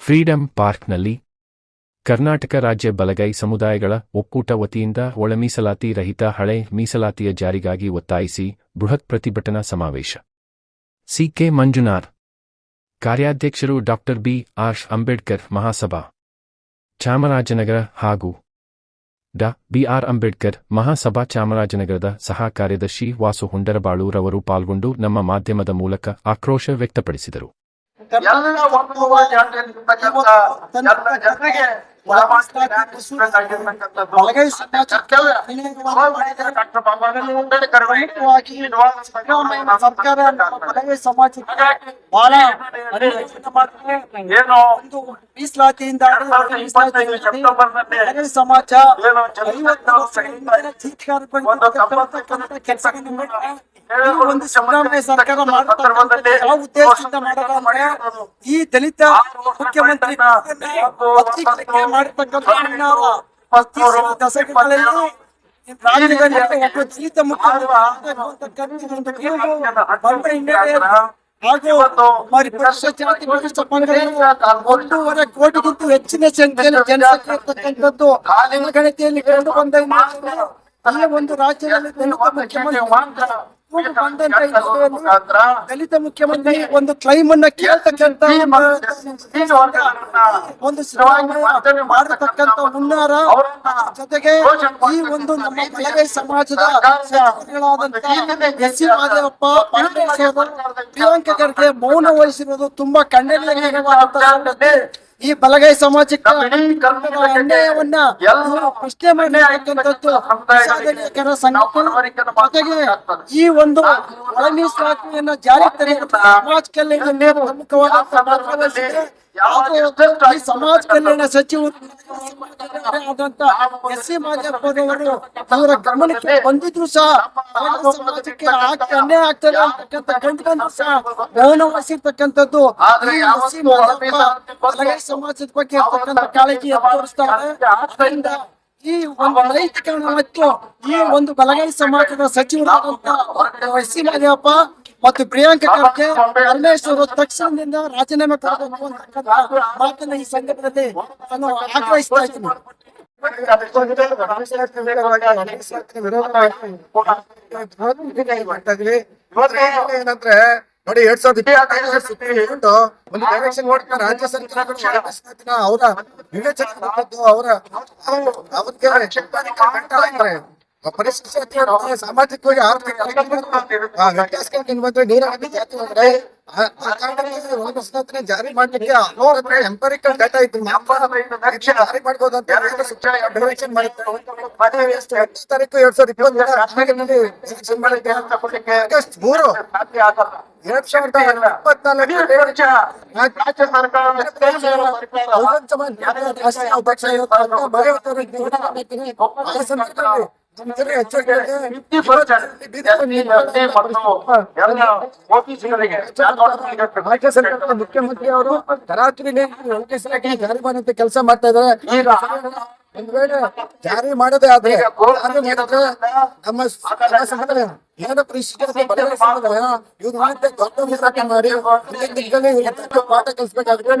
Freedom ಪಾರ್ಕ್ನಲ್ಲಿ ಕರ್ನಾಟಕ ರಾಜ್ಯ ಬಲಗೈ ಸಮುದಾಯಗಳ ಒಕ್ಕೂಟ ವತಿಯಿಂದ ಒಳ ಮೀಸಲಾತಿ ರಹಿತ ಹಳೆ ಮೀಸಲಾತಿಯ ಜಾರಿಗಾಗಿ ಒತ್ತಾಯಿಸಿ ಬೃಹತ್ ಪ್ರತಿಭಟನಾ ಸಮಾವೇಶ. ಸಿ.ಕೆ. ಮಂಜುನಾಥ್, ಕಾರ್ಯಾಧ್ಯಕ್ಷರು ಡಾ. ಬಿ.ಆರ್. ಅಂಬೇಡ್ಕರ್ ಮಹಾಸಭಾ, ಚಾಮರಾಜನಗರ ಹಾಗೂ ಡಾ. ಬಿ.ಆರ್. ಅಂಬೇಡ್ಕರ್ ಮಹಾಸಭಾ ಚಾಮರಾಜನಗರದ ಸಹ ಕಾರ್ಯದರ್ಶಿ ವಾಸು ಹುಂಡರಬಾಳು ರವರು ಪಾಲ್ಗೊಂಡು ನಮ್ಮ ಮಾಧ್ಯಮದ ಮೂಲಕ ಆಕ್ರೋಶ ವ್ಯಕ್ತಪಡಿಸಿದರು. ಬಲಗೈ ಸರ್ಕಾರ ಬಲಗೈ ಸಮಾಜಕ್ಕೆ ಬಹಳ ಒಂದು ಮೀಸಲಾತಿಯಿಂದ ಬಲಗೈ ಸಮಾಜ 50 ಕೆಲಸಗಳನ್ನು ಒಂದು ಸಿದ್ದರಾಮಯ್ಯ ಸರ್ಕಾರ ಯಾವ ಉದ್ದೇಶದಿಂದ ಮಾಡೋದಂದ್ರೆ ಈ ದಲಿತ ಮುಖ್ಯಮಂತ್ರಿ ಮಾಡಿರ್ತಕ್ಕಂಥ ದಶಕಗಳಲ್ಲಿ ರಾಜ್ಯದಲ್ಲಿ ಒಬ್ಬ ದಲಿತ ಮುಖ್ಯಮಂತ್ರಿ ಹಾಗೂ ಪರಿಶಿಷ್ಟ ಜಾತಿ ಪರಿಶಿಷ್ಟ ಪಂಗಡಗಳು 1.5 ಕೋಟಿಗಿಂತ ಹೆಚ್ಚಿನ ಸಂಖ್ಯೆಯಲ್ಲಿ ಜನಸಂಖ್ಯೆ ಇರ್ತಕ್ಕಂಥದ್ದು ಜನಗಣತಿಯಲ್ಲಿ ಕಂಡು ಬಂದ ಒಂದು ರಾಜ್ಯದಲ್ಲಿ ದಲಿತ ಮುಖ್ಯಮಂತ್ರಿ ದಲಿತ ಮುಖ್ಯಮಂತ್ರಿ ಒಂದು ಕ್ಲೈಮ್ ಅನ್ನ ಕೇಳ್ತಕ್ಕಂತ ಒಂದು ಮಾಡತಕ್ಕಂತ ಹುನ್ನಾರ ಜೊತೆಗೆ ಈ ಒಂದು ನಮ್ಮ ಬಲಗೈ ಸಮಾಜದ ಎಸ್.ಸಿ. ಮಹದೇವಪ್ಪ, ಪ್ರಿಯಾಂಕ ಖರ್ಗೆ ಮೌನ ವಹಿಸಿರೋದು ತುಂಬಾ ಖಂಡನೀಯ. ಈ ಬಲಗೈ ಸಮಾಜಕ್ಕೆ ಅನ್ಯಾಯವನ್ನ ಪ್ರಶ್ನೆ ಮಾಡತಕ್ಕಂಥದ್ದು ಜೊತೆಗೆ ಈ ಒಂದು ಒಳ ಮೀಸಲಾತಿಯನ್ನ ಜಾರಿ ತರಲು ಸಮಾಜ ಕಲ್ಯಾಣ ಪ್ರಮುಖವಾದ ಈ ಸಮಾಜ ಕಲ್ಯಾಣ ಸಚಿವರು ಎಸ್.ಸಿ. ಮಹದೇವಪ್ಪನವರು ಅವರ ಗಮನಕ್ಕೆ ಬಂದಿದ್ರು ಸಹ ಸಮಾಜಕ್ಕೆ ಅನ್ಯಾಯ ಆಗ್ತದೆ ಅಂತಕ್ಕಂಥ ಕಂಡುಬಂದ್ರು ಸಹ ಮೌನ ವಹಿಸಿರ್ತಕ್ಕಂಥದ್ದು ಎಸ್.ಸಿ. ಮಹದೇವಪ್ಪ ಬಲಗೈ ಸಮಾಜದ ಬಗ್ಗೆ ಇರ್ತಕ್ಕಂಥ ಕಾಳಜಿ ತೋರಿಸ್ತಾರೆ. ಅದರಿಂದ ಈ ಒಂದು ನೈತಿಕ ಮತ್ತು ಈ ಒಂದು ಬಲಗೈ ಸಮಾಜದ ಸಚಿವರಾದಂತಹ ಎಸ್.ಸಿ. ಮಹದೇವಪ್ಪ ಮತ್ತು ಪ್ರಿಯಾಂಕ ಖರ್ಗೆ ಪರಮೇಶ್ವರ್ ತಕ್ಷಣದಿಂದ ರಾಜೀನಾಮೆ ಕೊಡಬೇಕು ಅಂತಕ್ಕಂಥ ಮಾತನ್ನ ಈ ಸಂದರ್ಭದಲ್ಲಿ ನಾನು ಆಗ್ರಹಿಸ್ತಾ ಇದ್ದೀನಿ. ಏನಂದ್ರೆ ನೋಡಿ 2025 ಒಂದು ಡೈರೆಕ್ಷನ್ ನೋಡ್ತಾರೆ ರಾಜ್ಯ ಸರ್ಕಾರ ಅವರ ವಿವೇಚನೆ ಅವರ ಅವ್ರಿಗೆ ಪರಿಶಿಷ್ಟ ಸಾಮಾಜಿಕವಾಗಿ ಆರ್ಥಿಕ ಜಾರಿ ಮಾಡ್ಲಿಕ್ಕೆ ಎಂಪರಿಕಲ್ ಡಾಟಾ ಇತ್ತು ಜಾರಿ ಮಾಡ್ಬೋದು ಅಂತ ಡೈರೆಕ್ಷನ್ ಮಾಡಿದ್ದಾರೆ. 8 ತಾರೀಕು 2020 ಆಗಸ್ಟ್ 3 ಮುಖ್ಯಮಂತ್ರಿ ಅವರು ತರಾತುರಿ ಜಾರಿ ಮಾಡುವಂತ ಕೆಲಸ ಮಾಡ್ತಾ ಇದ್ದಾರೆ. ಒಂದ್ ವೇಳೆ ಜಾರಿ ಮಾಡದೇ ಆದ್ರೆ ನಮ್ಮ ಏನು ಪರಿಸ್ಥಿತಿ ಇವ್ರು ದೊಡ್ಡ ಮಾಡಿ ಪಾಠ ಕಲಿಸ್ಬೇಕಾಗುತ್ತೆ.